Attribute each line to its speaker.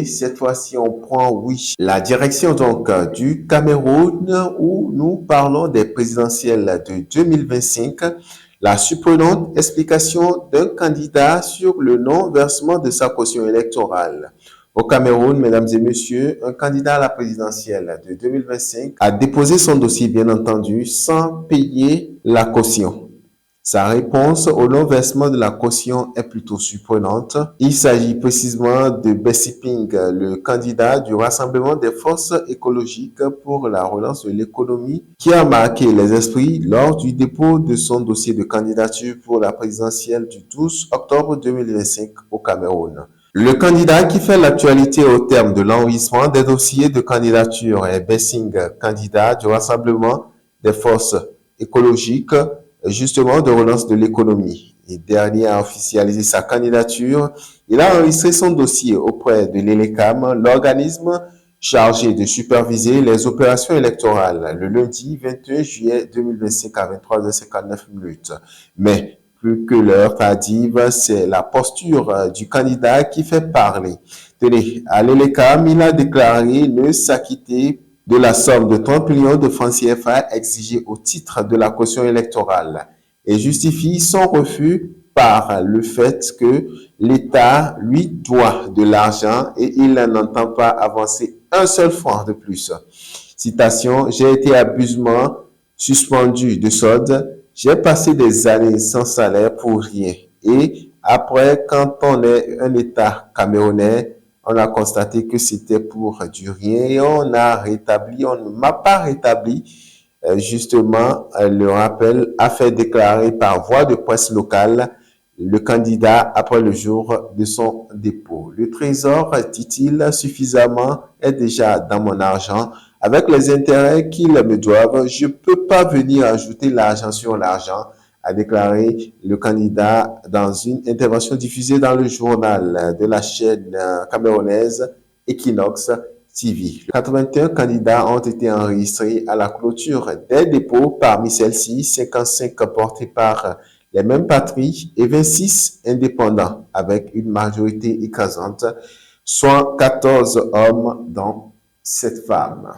Speaker 1: Cette fois-ci, on prend, oui, la direction du Cameroun où nous parlons des présidentielles de 2025. La surprenante explication d'un candidat sur le non-versement de sa caution électorale. Au Cameroun, mesdames et messieurs, un candidat à la présidentielle de 2025 a déposé son dossier, bien entendu, sans payer la caution. Sa réponse au non-versement de la caution est plutôt surprenante. Il s'agit précisément de Bessie Ping, le candidat du Rassemblement des forces écologiques pour la relance de l'économie, qui a marqué les esprits lors du dépôt de son dossier de candidature pour la présidentielle du 12 octobre 2025 au Cameroun. Le candidat qui fait l'actualité au terme de l'enregistrement des dossiers de candidature est Bessing, candidat du Rassemblement des forces écologiques justement de relance de l'économie. Et dernier a officialisé sa candidature. Il a enregistré son dossier auprès de l'ELECAM, l'organisme chargé de superviser les opérations électorales, le lundi 21 juillet 2025 à 23h59. Mais plus que l'heure tardive, c'est la posture du candidat qui fait parler. Tenez, à l'ELECAM, il a déclaré ne s'acquitter de la somme de 30 millions de francs CFA exigée au titre de la caution électorale et justifie son refus par le fait que l'État lui doit de l'argent et il n'entend pas avancer un seul franc de plus. Citation, j'ai été abusivement suspendu de solde, j'ai passé des années sans salaire pour rien. Et après, quand on est un État camerounais, on a constaté que c'était pour du rien et on ne m'a pas rétabli. Justement, le rappel a fait déclarer par voie de presse locale le candidat après le jour de son dépôt. Le trésor, dit-il, suffisamment est déjà dans mon argent. Avec les intérêts qu'ils me doivent, je ne peux pas venir ajouter l'argent sur l'argent, a déclaré le candidat dans une intervention diffusée dans le journal de la chaîne camerounaise Equinox TV. 81 candidats ont été enregistrés à la clôture des dépôts. Parmi celles-ci, 55 portés par les mêmes patries et 26 indépendants avec une majorité écrasante, soit 14 hommes dont 7 femmes.